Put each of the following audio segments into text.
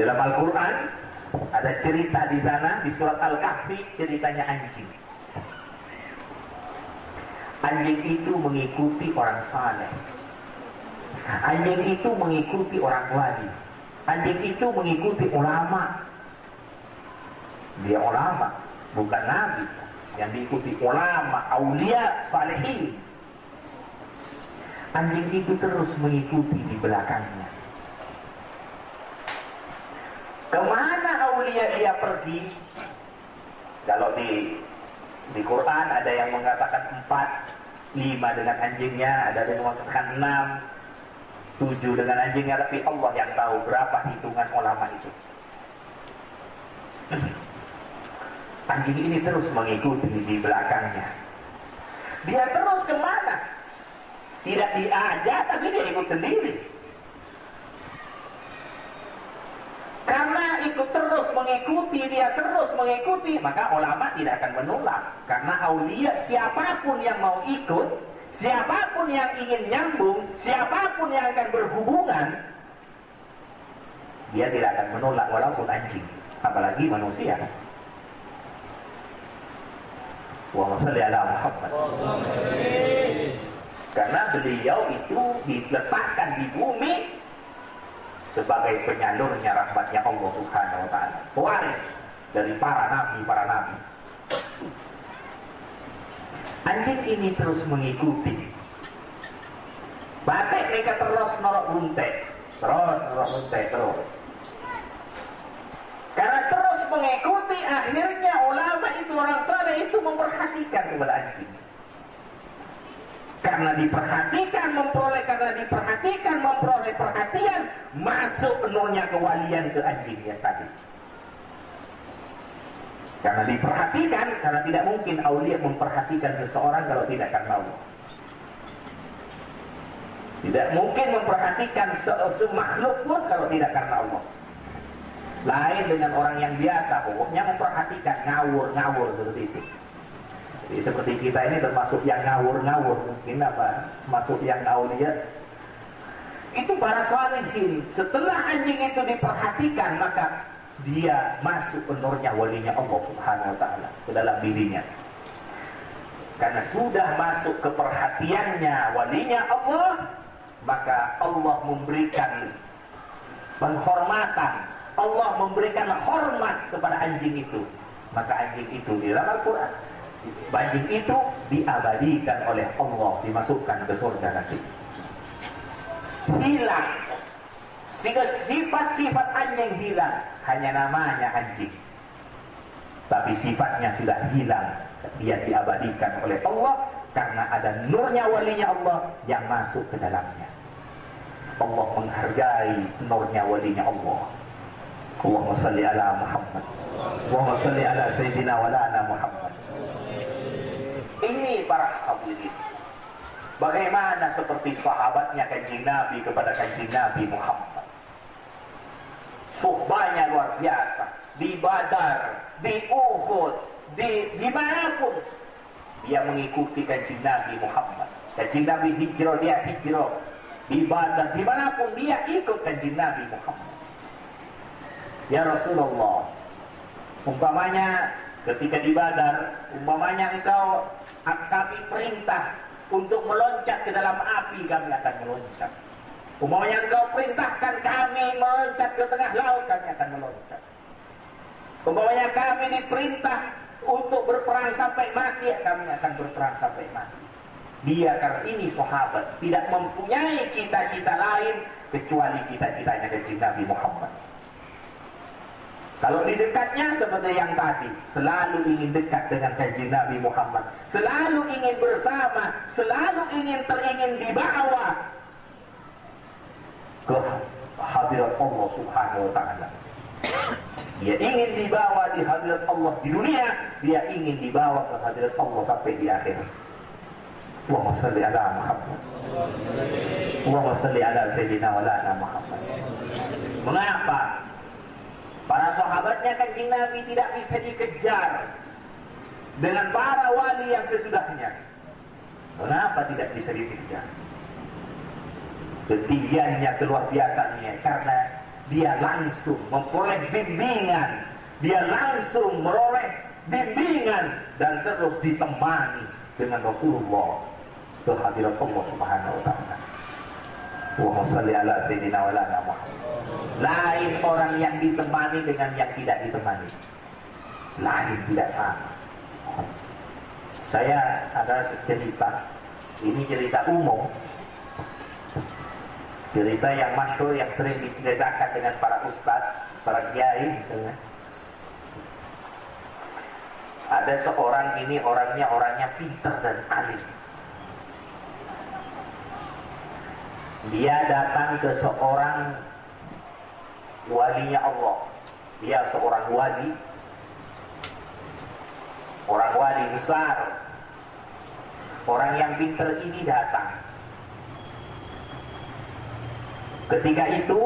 Di dalam Al-Quran ada cerita di sana, di surat Al-Kahfi, ceritanya anjing. Anjing itu mengikuti orang saleh. Anjing itu mengikuti orang wali. Anjing itu mengikuti ulama. Dia ulama, bukan nabi. Yang diikuti ulama, aulia, salihin. Anjing itu terus mengikuti di belakangnya. Kemana aulia dia pergi? Kalau di Quran ada yang mengatakan 4, 5 dengan anjingnya, ada yang mengatakan 6, 7 dengan anjingnya, tapi Allah yang tahu berapa hitungan ulama itu. Anjing ini terus mengikuti di belakangnya. Dia terus kemana? Tidak diajak, tapi dia ikut sendiri. Karena ikut terus mengikuti, dia terus mengikuti, maka ulama tidak akan menolak. Karena aulia, siapapun yang mau ikut, siapapun yang ingin nyambung, siapapun yang akan berhubungan, dia tidak akan menolak walaupun anjing, apalagi manusia. Allahumma shalli ala Muhammad. Karena beliau itu diletakkan di bumi sebagai penyalurnya rahmatnya Allah Subhanahu wa ta'ala, pewaris dari para nabi. Anjing ini terus mengikuti. Batik mereka terus norok runtek, terus. Karena terus mengikuti, akhirnya ulama itu, orang saleh itu memperhatikan kepada anjing. Karena diperhatikan memperoleh perhatian, masuk nurnya kewalian ke anjingnya tadi. Karena diperhatikan, karena tidak mungkin aulia memperhatikan seseorang kalau tidak karena Allah. Tidak mungkin memperhatikan semakhluk pun kalau tidak karena Allah. Lain dengan orang yang biasa, pokoknya memperhatikan ngawur seperti itu. Jadi seperti kita ini termasuk yang ngawur, mungkin apa? Masuk yang aulia. Itu para salihin. Setelah anjing itu diperhatikan, maka dia masuk ke nurnya walinya Allah Subhanahu wa ta'ala ke dalam dirinya. Karena sudah masuk ke perhatiannya walinya Allah, maka Allah memberikan penghormatan, Allah memberikan hormat kepada anjing itu. Maka anjing itu di dalam Al-Quran, anjing itu diabadikan oleh Allah, dimasukkan ke surga nanti. Hilang sifat-sifat anjing, hilang, hanya namanya anjing, tapi sifatnya sudah hilang. Dia diabadikan oleh Allah karena ada nurnya walinya Allah yang masuk ke dalamnya. Allah menghargai nurnya walinya Allah. Allahumma salli ala Muhammad, Allahumma salli ala Sayyidina wa lana Muhammad. Ini para hadirin, bagaimana seperti sahabatnya kanjeng Nabi kepada kanjeng Nabi Muhammad. Suhbahnya luar biasa. Di Badar, di Uhud, di manapun dia mengikuti kanjeng Nabi Muhammad. Kanjeng Nabi hijrah, dia hijrah. Di Badar, dimanapun dia ikut kanjeng Nabi Muhammad. Ya Rasulullah, umpamanya ketika di Badar, umpamanya engkau, kami perintah untuk meloncat ke dalam api, kami akan meloncat. Umpamanya engkau perintahkan kami meloncat ke tengah laut, kami akan meloncat. Umpamanya kami diperintah untuk berperang sampai mati, kami akan berperang sampai mati. Dia karena ini sahabat tidak mempunyai cita-cita lain kecuali cita-citanya kanjeng Nabi Muhammad. Kalau di dekatnya seperti yang tadi, selalu ingin dekat dengan kanjeng Nabi Muhammad, selalu ingin bersama, selalu ingin dibawa ke hadirat Allah Subhanahu wa ta'ala. Dia ingin dibawa di hadirat Allah di dunia, dia ingin dibawa ke hadirat Allah sampai di akhirat. Allahumma salli ala Muhammad, Allahumma salli ala Sayyidina wa lana Muhammad. Mengapa para sahabatnya kanjeng Nabi tidak bisa dikejar dengan para wali yang sesudahnya? Kenapa tidak bisa dikejar? Ketinggiannya, keluar biasanya, karena dia langsung memperoleh bimbingan, dia langsung meroleh bimbingan dan terus ditemani dengan Rasulullah ke hadirat Allah Subhanahu wa taala. Allahumma shalli ala sayyidina wa ala Muhammad. Lain orang yang ditemani dengan yang tidak ditemani. Lain, tidak sama. Saya ada cerita, ini cerita umum, cerita yang masyhur yang sering diceritakan dengan para ustadz, para kiai misalnya. Ada seorang ini orangnya pintar dan alim. Dia datang ke seorang walinya Allah. Dia seorang wali, orang wali besar. Orang yang pintar ini datang. Ketika itu,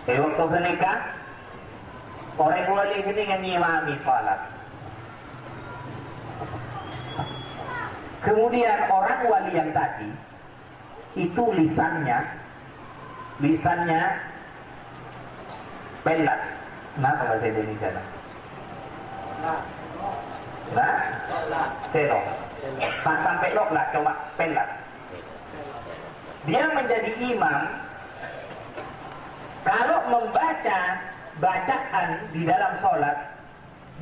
waktu menikah, orang wali ini ngimami salat. Kemudian orang wali yang tadi itu lisannya pelat. Kenapa bahasa Indonesia? Selok. Sampai lok lah, coba pelat. Dia menjadi imam. Kalau membaca bacaan di dalam sholat,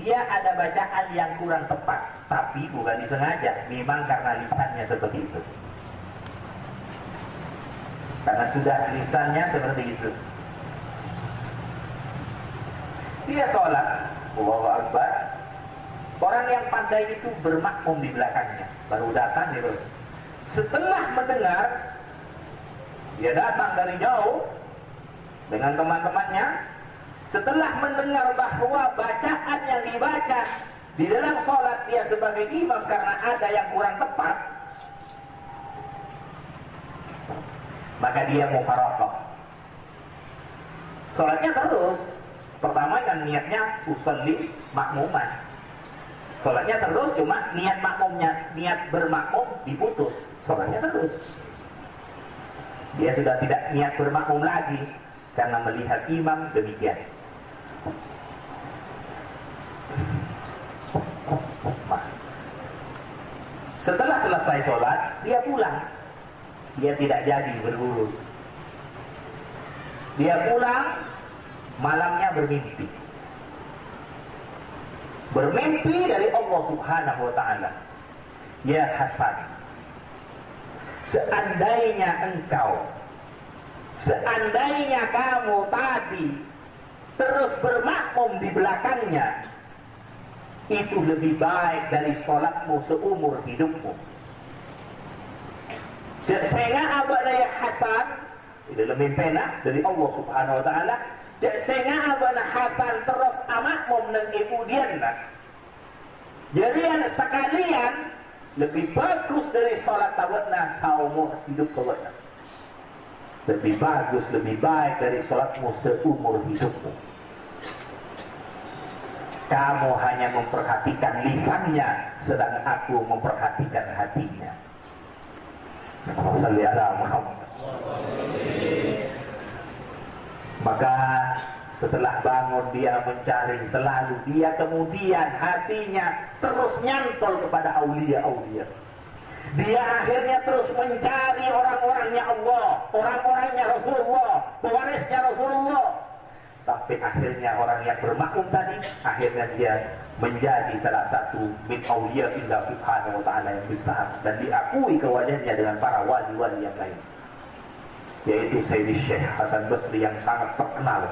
dia ada bacaan yang kurang tepat, tapi bukan disengaja, memang karena lisannya seperti itu. Karena sudah lisannya seperti itu. Dia sholat, Allahu Akbar. Orang yang pandai itu bermakmum di belakangnya, baru datang gitu. Setelah mendengar, dia datang dari jauh dengan teman-temannya. Setelah mendengar bahwa bacaan yang dibaca di dalam sholat dia sebagai imam karena ada yang kurang tepat, maka dia mufaraqah. Sholatnya terus. Pertama kan niatnya usolli makmuman. Sholatnya terus, cuma niat makmumnya, niat bermakmum diputus. Sholatnya terus. Dia sudah tidak niat bermakmum lagi karena melihat imam demikian. Setelah selesai sholat, dia pulang. Dia tidak jadi berguru. Dia pulang, malamnya bermimpi. Bermimpi dari Allah Subhanahu wa ta'ala. Ya Hasan, seandainya kamu tadi terus bermakmum di belakangnya, itu lebih baik dari sholatmu seumur hidupmu. Sehingga abana ya Hasan, itu lebih pena dari Allah Subhanahu wa ta'ala. Sehingga abana Hasan terus amakmum dan kemudian jadi sekalian lebih bagus dari sholat tawatna seumur hidup tawatna. Lebih bagus, lebih baik dari sholatmu seumur hidupmu. Kamu hanya memperhatikan lisannya, sedang aku memperhatikan hatinya. Salli ala Muhammad. Maka setelah bangun dia mencari, selalu dia kemudian hatinya terus nyantol kepada aulia-aulia. Dia akhirnya terus mencari orang-orangnya Allah, orang-orangnya Rasulullah, pewarisnya Rasulullah. Sampai akhirnya orang yang bermakmum tadi, akhirnya dia menjadi salah satu min auliya Allah Subhanahu wa ta'ala yang besar dan diakui kewajibannya dengan para wali-wali yang lain, yaitu Sayyidi Syekh Hasan Basri yang sangat terkenal.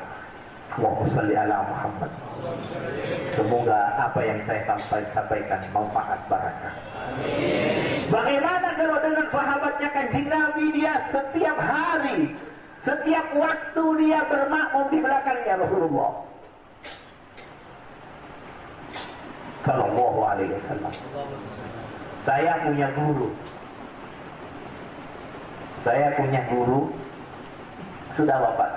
Allahumma shalli ala Muhammad. Semoga apa yang saya sampaikan manfaat barakah. Amin. Bagaimana kalau dengan sahabatnya Kanjeng Nabi, dia setiap hari, setiap waktu dia bermakmum di belakangnya Rasulullah Sallallahu alaihi wasallam. Saya punya guru sudah wafat.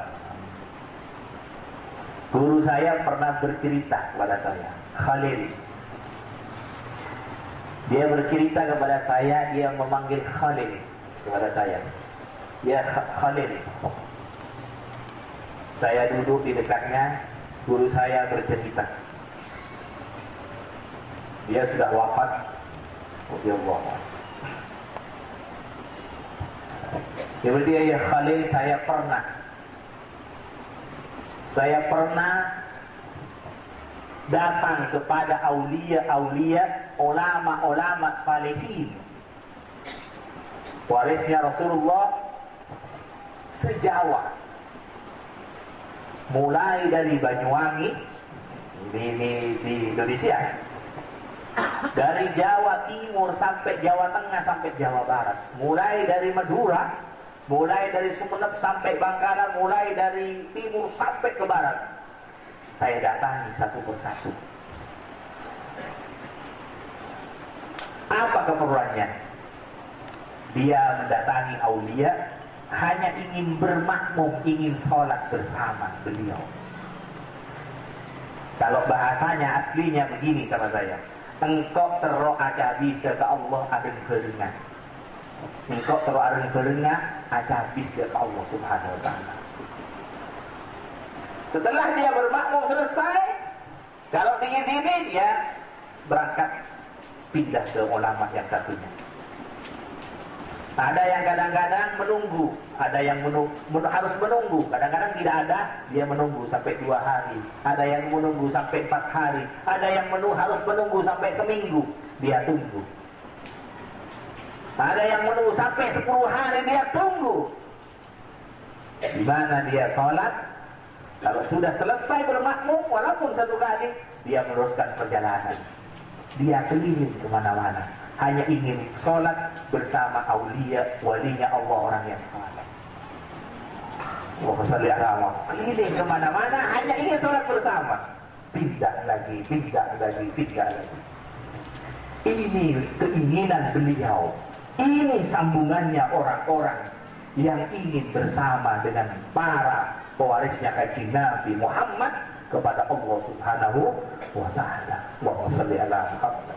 Guru saya pernah bercerita kepada saya, Khalil. Dia bercerita kepada saya, dia memanggil Khalil kepada saya. Ya Khalil, Saya duduk di dekatnya, guru saya bercerita. Dia sudah wafat. Radhiyallahu. Dia berkata, ya Khalil, saya pernah datang kepada aulia-aulia, ulama-ulama salihin, warisnya Rasulullah se-Jawa, mulai dari Banyuwangi di Indonesia, dari Jawa Timur sampai Jawa Tengah sampai Jawa Barat, mulai dari Madura, mulai dari Sumeneb sampai Bangkalan, mulai dari timur sampai ke barat. Saya datangi satu persatu. Apa keperluannya? Dia mendatangi aulia hanya ingin bermakmum, ingin sholat bersama beliau. Kalau bahasanya aslinya begini sama saya, engkau terok aja bisa ke Allah ada kerengan. Engkau terok ada kerengan aja bisa ke Allah Subhanahu Wa Taala. Setelah dia bermakmum selesai, kalau dingin-dingin dia berangkat pindah ke ulama yang satunya. Ada yang kadang-kadang menunggu, ada yang harus menunggu, kadang-kadang tidak ada, dia menunggu sampai 2 hari, ada yang menunggu sampai 4 hari, ada yang harus menunggu sampai seminggu, dia tunggu. Ada yang menunggu sampai 10 hari, dia tunggu. Di mana dia sholat, kalau sudah selesai bermakmum, walaupun 1 kali, dia meneruskan perjalanan. Dia keliling kemana-mana, hanya ingin sholat bersama aulia, walinya Allah, orang yang saleh. Keliling kemana-mana, hanya ingin sholat bersama. Pindah lagi. Ini keinginan beliau. Ini sambungannya orang-orang yang ingin bersama dengan para pewarisnya kanjeng Nabi Muhammad kepada Allah Subhanahu wa Ta'ala. Allahumma shalli ala Muhammad.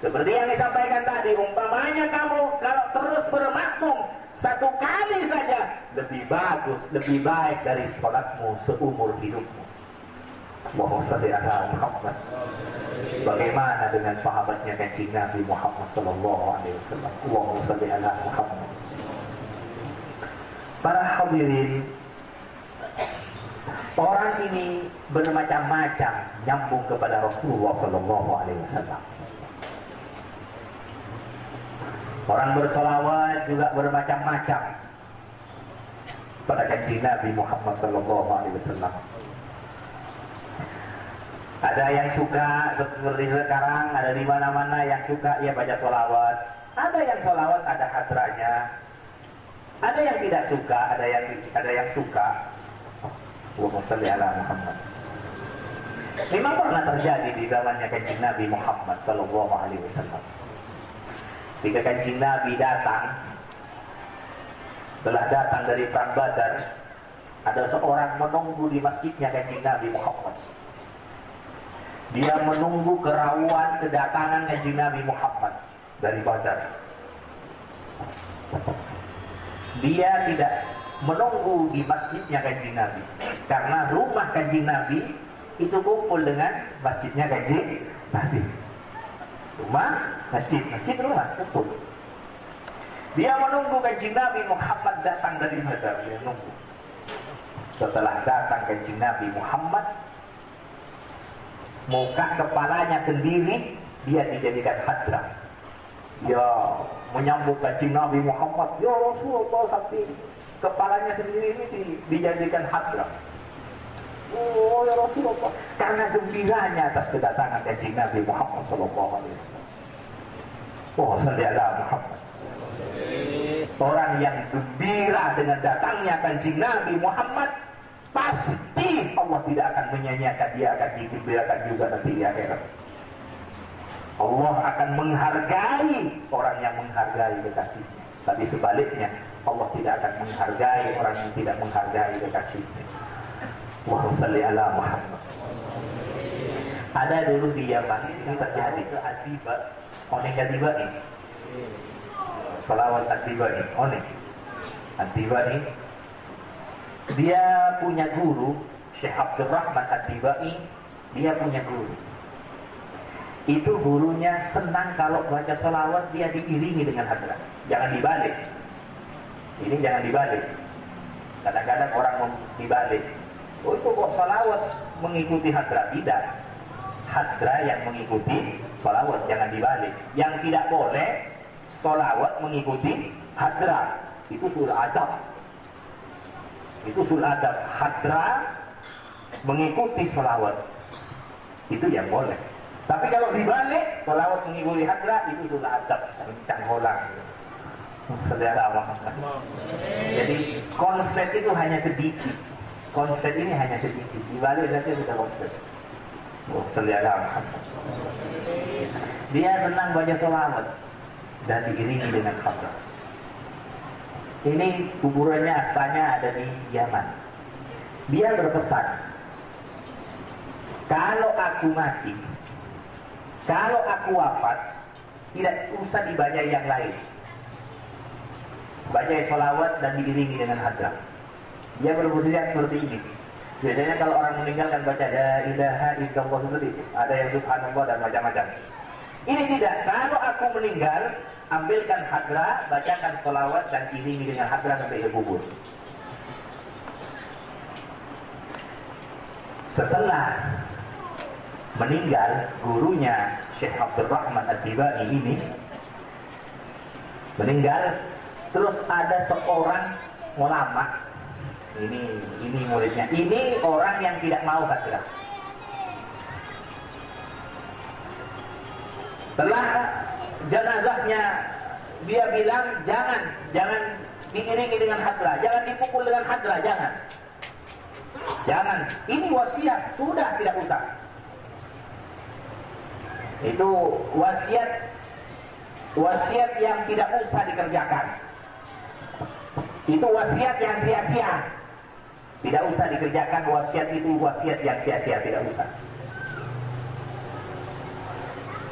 Seperti yang disampaikan tadi, umpamanya kamu kalau terus bermakmum 1 kali saja, lebih bagus, lebih baik dari sholatmu seumur hidupmu. Allahumma shalli ala Muhammad. Bagaimana dengan sahabatnya kanjeng Nabi Muhammad sallallahu alaihi wasallam? Allahumma shalli ala Muhammad. Para hadirin, orang ini bermacam-macam nyambung kepada Rasulullah sallallahu alaihi wasallam. Orang bersolawat juga bermacam-macam pada kanjeng Nabi Muhammad sallallahu alaihi wasallam. Ada yang suka seperti sekarang, ada di mana-mana yang suka ia baca solawat. Ada yang solawat ada hadranya. Ada yang tidak suka, ada yang suka. Allahumma shalli ala Muhammad. Memang pernah terjadi di zamannya kanjeng Nabi Muhammad sallallahu alaihi wasallam. Ketika kanjeng Nabi telah datang dari perang Badar, ada seorang menunggu di masjidnya kanjeng Nabi Muhammad. Dia menunggu kerawan kedatangan kanjeng Nabi Muhammad dari Badar. Dia tidak menunggu di masjidnya kanjeng Nabi, karena rumah kanjeng Nabi itu kumpul dengan masjidnya kanjeng Nabi. Rumah, masjid rumah kumpul. Dia menunggu kanjeng Nabi Muhammad datang dari Badar. Dia menunggu. Setelah datang kanjeng Nabi Muhammad, muka kepalanya sendiri dia dijadikan hadrah. Dia menyambut kanjeng Nabi Muhammad, ya Rasulullah, sampai kepalanya sendiri ini dijadikan hadrah. Oh ya Rasulullah, karena gembiranya atas kedatangan kanjeng Nabi Muhammad sallallahu alaihi wasallam. Oh salli ala Muhammad. Orang yang gembira dengan datangnya kanjeng Nabi Muhammad, pasti Allah tidak akan menyanyiakan dia, akan digembirakan juga nanti di akhirat. Allah akan menghargai orang yang menghargai kekasihnya. Tapi sebaliknya, Allah tidak akan menghargai orang yang tidak menghargai kekasihnya. Allahumma shalli ala Muhammad. Ada dulu di Yaman ini terjadi ke Atiba, Oning Atiba ini. Salawat Atiba ini, Oning Atiba ini. Dia punya guru, Syekh Abdul Rahman Ad-Dibai. Dia punya guru. Itu gurunya senang kalau baca sholawat dia diiringi dengan hadrat. Jangan dibalik. Ini jangan dibalik. Kadang-kadang orang dibalik. Oh itu kok sholawat mengikuti hadrat? Tidak. Hadrat yang mengikuti sholawat, jangan dibalik. Yang tidak boleh sholawat mengikuti hadrat. Itu sul adab. Itu sul adab. Hadrat mengikuti sholawat. Itu yang boleh. Tapi kalau dibalik, sholawat mengikuti hadrat, itu sul adab. Cangholang. Jadi konslet itu hanya sedikit. Konslet ini hanya sedikit. Dibalik saja sudah konslet. Dia senang baca sholawat dan diiringi dengan hadrat. Ini kuburannya, astanya ada di Yaman. Dia berpesan, kalau aku mati, kalau aku wafat, tidak usah dibaca yang lain. Baca sholawat dan diiringi dengan hadrat. Dia berwasiat seperti ini. Biasanya kalau orang meninggal kan baca la ilaha illallah seperti itu. Ada yang subhanallah dan macam-macam. Ini tidak. Kalau aku meninggal, ambilkan hadrat, bacakan sholawat dan iringi dengan hadrat sampai ke kubur. Setelah meninggal, gurunya Syekh Abdul Rahman Ad-Dibai ini meninggal. Terus ada seorang ulama, ini muridnya, ini orang yang tidak mau hadrat. Setelah jenazahnya, dia bilang jangan diiringi dengan hadrat, jangan dipukul dengan hadrat, jangan. Ini wasiat, sudah tidak usah. Itu wasiat yang tidak usah dikerjakan. Itu wasiat yang sia-sia. Tidak usah dikerjakan wasiat itu, wasiat yang sia-sia, tidak usah.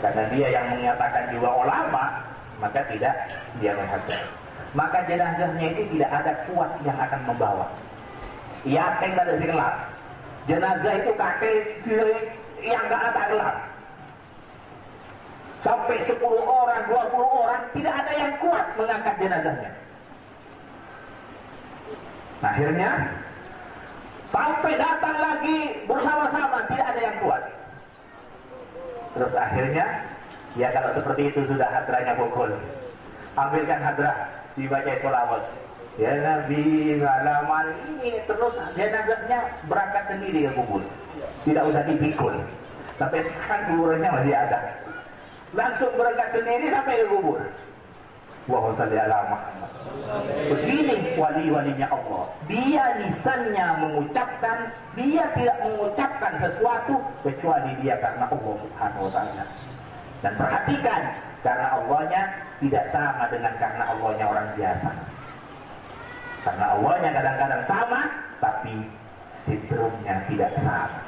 Karena dia yang menyatakan jiwa ulama, maka tidak dia menghadap. Maka jenazahnya itu tidak ada kuat yang akan membawa. Ia akan ada gelap. Jenazah itu kakek yang gak ada gelap. Sampai 10 orang, 20 orang, tidak ada yang kuat mengangkat jenazahnya. Akhirnya sampai datang lagi bersama-sama, tidak ada yang kuat. Terus akhirnya, ya kalau seperti itu sudah hadrahnya pukul. Ambilkan hadrah, dibaca sholawat. Ya Nabi alaman ini, terus jenazahnya berangkat sendiri ke kubur. Tidak usah dipikul. Sampai sekarang kuburannya masih ada. Langsung berangkat sendiri sampai ke kubur. Allahumma shalli ala Muhammad. Begini wali-walinya Allah. Dia lisannya mengucapkan, dia tidak mengucapkan sesuatu kecuali dia karena Allah Subhanahu wa taala. Dan perhatikan, karena Allahnya tidak sama dengan karena Allahnya orang biasa. Karena Allahnya kadang-kadang sama, tapi sitrumnya tidak sama.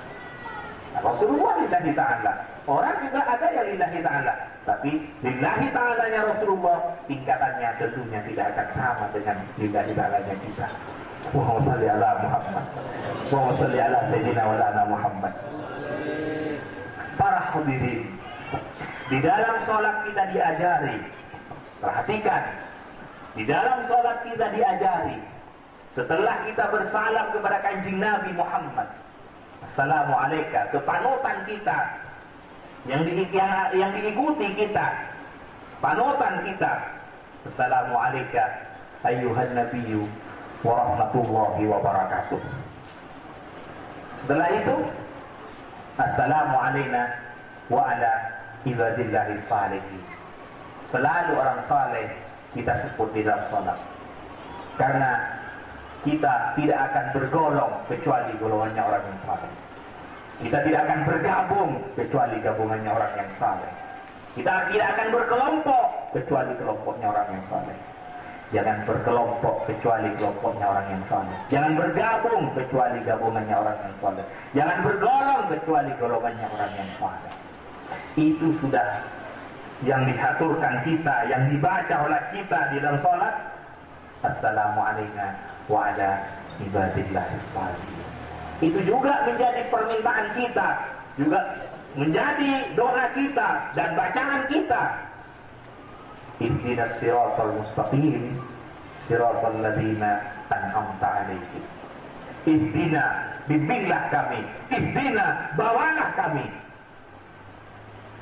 Nah, Rasulullah lillahi ta'ala. Orang juga ada yang lillahi ta'ala. Tapi lillahi ta'alanya Rasulullah tingkatannya tentunya tidak akan sama dengan lillahi ta'alanya kita. Allahumma shalli ala Muhammad. Allahumma shalli ala Sayyidina wa ala Muhammad. Para hadirin, di dalam sholat kita diajari, perhatikan, di dalam sholat kita diajari, setelah kita bersalam kepada Kanjeng Nabi Muhammad, Assalamualaikum, kepanutan kita yang diikuti kita, panutan kita, Assalamualaikum ayyuhan nabiyyu wa rahmatullahi wa barakatuh. Setelah itu, Assalamu alayna wa ala ibadillahi salihin. Selalu orang saleh kita sebut di dalam salat, karena kita tidak akan bergolong kecuali golongannya orang yang saleh. Kita tidak akan bergabung kecuali gabungannya orang yang saleh. Kita tidak akan berkelompok kecuali kelompoknya orang yang saleh. Jangan berkelompok kecuali kelompoknya orang yang saleh. Jangan bergabung kecuali gabungannya orang yang saleh. Jangan bergolong kecuali golongannya orang yang saleh. Itu sudah yang diaturkan kita, yang dibaca oleh kita di dalam salat. Assalamualaikum wa ala ibadillahis shalihin. Itu juga menjadi permintaan kita, juga menjadi doa kita dan bacaan kita. Ihdinas siratal mustaqim, siratal ladzina an'amta 'alaihim. Ihdina, bimbinglah kami. Ihdina, bawalah kami.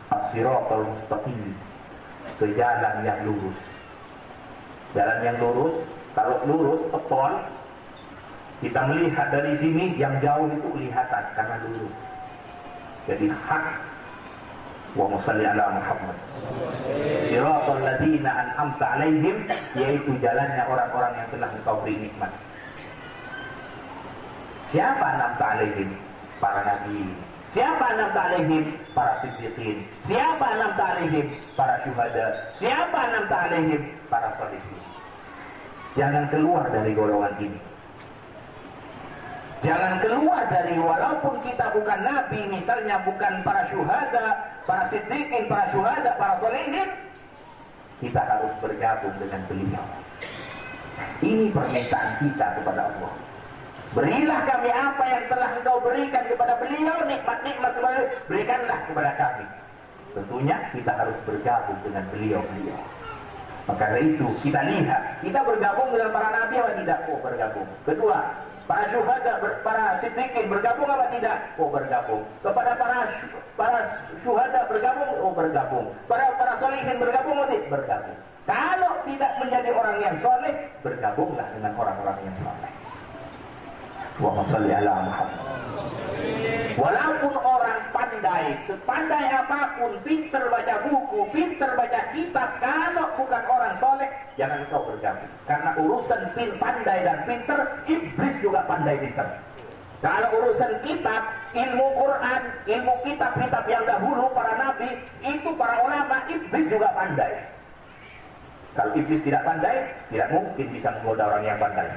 As-siratal mustaqim, ke jalan yang lurus. Jalan yang lurus, kalau lurus, betul, kita melihat dari sini, yang jauh itu kelihatan karena lurus. Jadi hak. Wa shalli ala Muhammad. Siratal ladzina an'amta 'alaihim, yaitu jalannya orang-orang yang telah Engkau beri nikmat. Siapa an'amta 'alaihim? Para nabi. Siapa an'amta 'alaihim? Para siddiqin. Siapa an'amta 'alaihim? Para syuhada. Siapa an'amta 'alaihim? Para sholihin. Jangan keluar dari golongan ini. Jangan keluar dari, walaupun kita bukan nabi, misalnya bukan para syuhada, para siddiqin, para syuhada, para sholihin, kita harus bergabung dengan beliau. Ini permintaan kita kepada Allah. Berilah kami apa yang telah Engkau berikan kepada beliau, nikmat-nikmat berikanlah kepada kami. Tentunya kita harus bergabung dengan beliau. Maka dari itu kita lihat, kita bergabung dengan para nabi atau tidak? Oh, bergabung. Kedua, para syuhada, para siddiqin bergabung apa tidak? Oh, bergabung. Kepada para syuhada bergabung? Oh, bergabung. Para sholihin bergabung atau tidak? Bergabung. Kalau tidak menjadi orang yang soleh, bergabunglah dengan orang-orang yang soleh. Wa shalli ala Muhammad. Walaupun orang pandai, sepandai apapun, pinter baca buku, pinter baca kitab, kalau bukan orang soleh, jangan kau bergabung. Karena urusan pandai dan pinter, iblis juga pandai pinter. Kalau urusan kitab, ilmu Quran, ilmu kitab-kitab yang dahulu para nabi, itu para ulama, iblis juga pandai. Kalau iblis tidak pandai, tidak mungkin bisa menggoda orang yang pandai.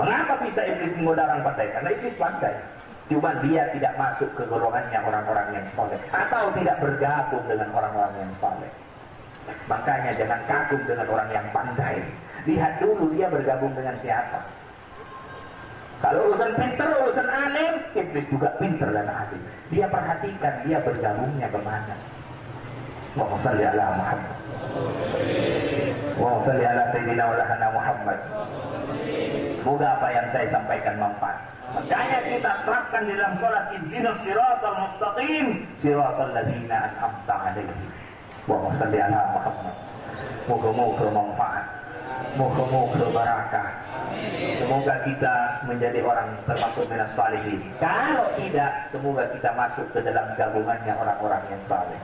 Mengapa bisa iblis menggoda orang pandai? Karena iblis pandai. Cuma dia tidak masuk ke golongannya orang-orang yang soleh, atau tidak bergabung dengan orang-orang yang soleh. Makanya jangan kagum dengan orang yang pandai. Lihat dulu dia bergabung dengan siapa. Kalau urusan pinter, urusan alim, iblis juga pinter dan alim. Dia perhatikan dia bergabungnya kemana. Wa shalli ala Muhammad. Wa shalli ala Sayyidina wa lahana Muhammad. Semoga apa yang saya sampaikan manfaat. Makanya kita terapkan di dalam sholat, ihdinas siratal mustaqim, siratal ladzina an'amta 'alaihim. Wa shalli ala Muhammad. Moga-moga manfaat, moga-moga barakah. Semoga kita menjadi orang termasuk minas shalihin. Kalau tidak, semoga kita masuk ke dalam gabungannya orang-orang yang saleh.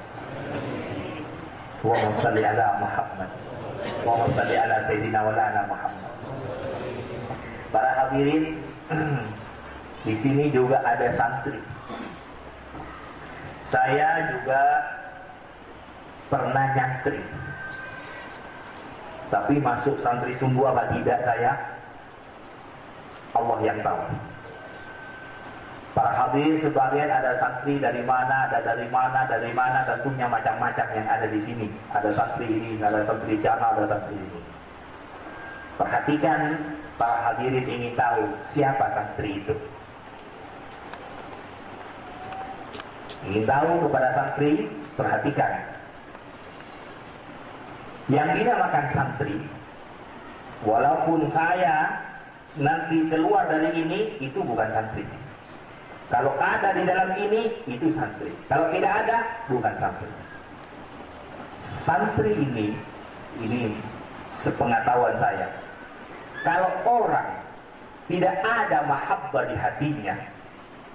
Wa shalli ala Muhammad. Wa shalli ala Sayyidina wa lana Muhammad. Para hadirin, di sini juga ada santri. Saya juga pernah nyantri. Tapi masuk santri sungguh apa tidak saya, Allah yang tahu. Para hadirin sebagian ada santri dari mana, tentunya macam-macam yang ada di sini. Ada santri ini, ada santri sana, ada santri ini. Perhatikan, para hadirin ingin tahu siapa santri itu. Ingin tahu kepada santri, perhatikan. Yang dinamakan santri, walaupun saya nanti keluar dari ini, itu bukan santri. Kalau ada di dalam ini, itu santri. Kalau tidak ada, bukan santri. Santri ini sepengetahuan saya, kalau orang tidak ada mahabbah di hatinya,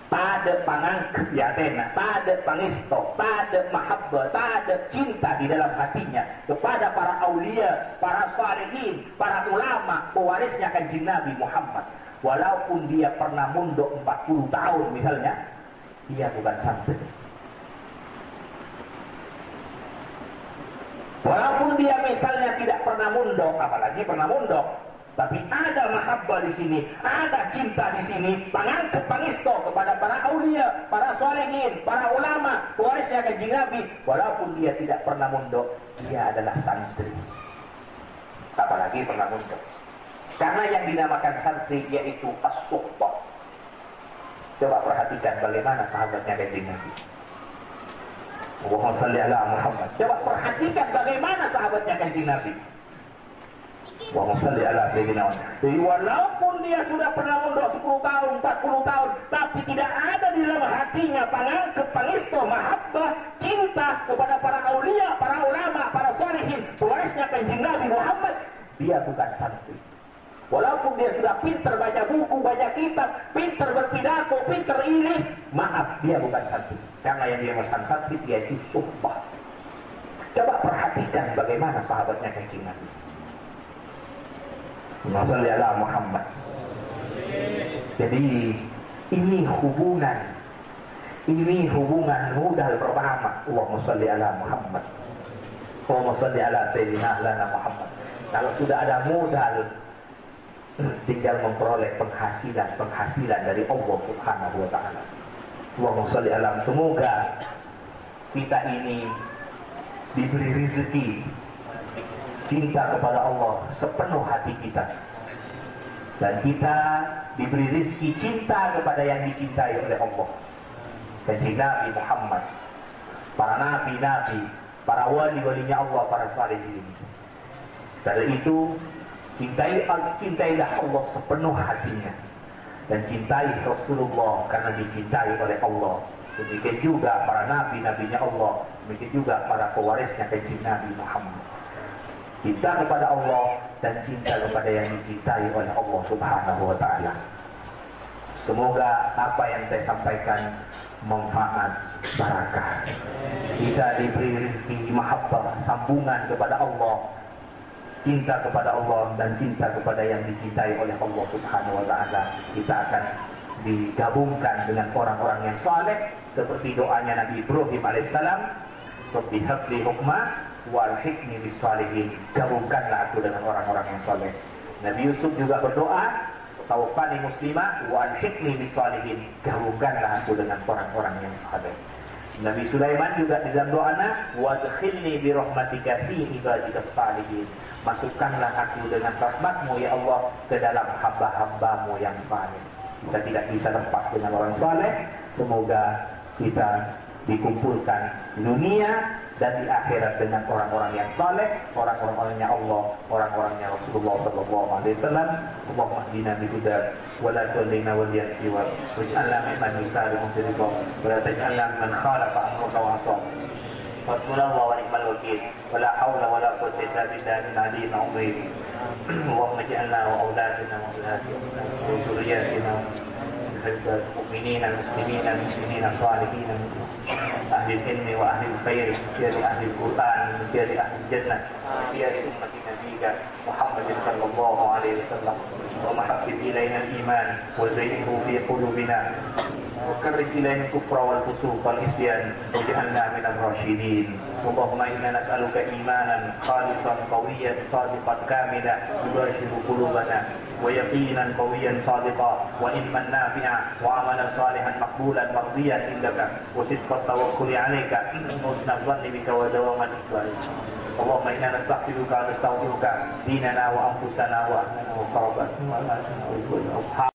tak ada pangangkep di hatinya, tak ada pangisto, tak ada mahabbah, tak ada cinta di dalam hatinya kepada para aulia, para shalihin, para ulama, pewarisnya Kanjeng Nabi Muhammad, walaupun dia pernah mondok 40 tahun misalnya, dia bukan santri. Walaupun dia misalnya tidak pernah mondok, apalagi pernah mondok, tapi ada mahabbah di sini, ada cinta di sini, pangangkep pangisto kepada para aulia, para sholihin, para ulama, pewarisnya Kanjeng Nabi, walaupun dia tidak pernah mondok, dia adalah santri. Apalagi pernah mondok. Karena yang dinamakan santri yaitu as-suhbah. Coba perhatikan bagaimana sahabatnya Kanjeng Nabi. Allahumma shalli ala Muhammad. Coba perhatikan bagaimana sahabatnya Kanjeng Nabi. Allahumma shalli ala Sayyidina Muhammad. Jadi walaupun dia sudah pernah mondok 10 tahun, 40 tahun, tapi tidak ada di dalam hatinya pangestu, mahabbah, cinta kepada para aulia, para ulama, para sholihin, pewarisnya Kanjeng Nabi Muhammad, dia bukan santri. Walaupun dia sudah pintar baca buku, baca kitab, pintar berpidato, pintar ini, maaf, dia bukan santri. Karena yang dia maksud santri, dia itu suhbah. Coba perhatikan bagaimana sahabatnya Kanjeng Nabi. Shalli ala Muhammad. Jadi ini hubungan modal pertama. Allahumma shalli ala Muhammad. Allahumma shalli ala Sayyidina lana Muhammad. Kalau sudah ada modal, tinggal memperoleh penghasilan dari Allah Subhanahu wa taala. Allahumma shalli ala. Semoga kita ini diberi rezeki cinta kepada Allah sepenuh hati kita, dan kita diberi rezeki cinta kepada yang dicintai oleh Allah, Kanjeng Nabi Muhammad, para nabi-nabi, para wali-walinya Allah, para salihin. Dari itu cintailah Allah sepenuh hatinya, dan cintai Rasulullah karena dicintai oleh Allah. Demikian juga para nabi-nabinya Allah, demikian juga para pewarisnya Kanjeng Nabi Muhammad. Cinta kepada Allah dan cinta kepada yang dicintai oleh Allah Subhanahu wa taala. Semoga apa yang saya sampaikan manfaat, barakah. Kita diberi rezeki mahabbah, sambungan kepada Allah, cinta kepada Allah dan cinta kepada yang dicintai oleh Allah Subhanahu wa taala. Kita akan digabungkan dengan orang-orang yang saleh seperti doanya Nabi Ibrahim alaihissalam, "Rabbi habli hukma walhiqni bis-shalihin." Gabungkanlah aku dengan orang-orang yang saleh. Nabi Yusuf juga berdoa, "Tawaffani muslimah walhiqni bis-shalihin." Gabungkanlah aku dengan orang-orang yang saleh. Nabi Sulaiman juga di dalam doanya, "Wadkhilni bi rahmatika fi ibadikas shalihin." Masukkanlah aku dengan rahmatmu ya Allah ke dalam hamba-hambamu yang saleh. Kita tidak bisa lepas dengan orang saleh. Semoga kita dikumpulkan di dunia dan di akhirat dengan orang-orang yang saleh, orang-orangnya Allah, orang-orangnya Rasulullah sallallahu alaihi wasallam. Allahumma hdina bihudak wa la tudillina waliyan siwa waj'alna mimman yusari'u fil ridha wa la taj'alna mimman khalafa amraka wa 'asa. Hasbunallahu wa ni'mal wakeel wa la haula wa la quwwata illa billahil aliyyil 'azim. Allahumma ij'alna wa auladana wa aulatina wa dhurriyyatina المؤمنين المسلمين المسلمين الصالحين أهل العلم وأهل الخير خير أهل القرآن خير أهل الجنة خير أمة نبيك محمد صلى الله عليه وسلم ومحبب إلينا الإيمان وزينه في قلوبنا وكرر إلينا الكفر والفسوق والعصيان واجعلنا من الراشدين. اللهم إنا نسألك إيمانا خالصا قويا صادقا كاملا يباشر قلوبنا ويقينا قويا صادقا وعلما نافعا وعملا صالحا مقبولا مرضيا عندك وصدق التوكل عليك وحسن الظن بك ودوام الإقبال. اللهم إنا نستغفرك ونستغفرك ديننا وأنفسنا وأهلنا وقرابتنا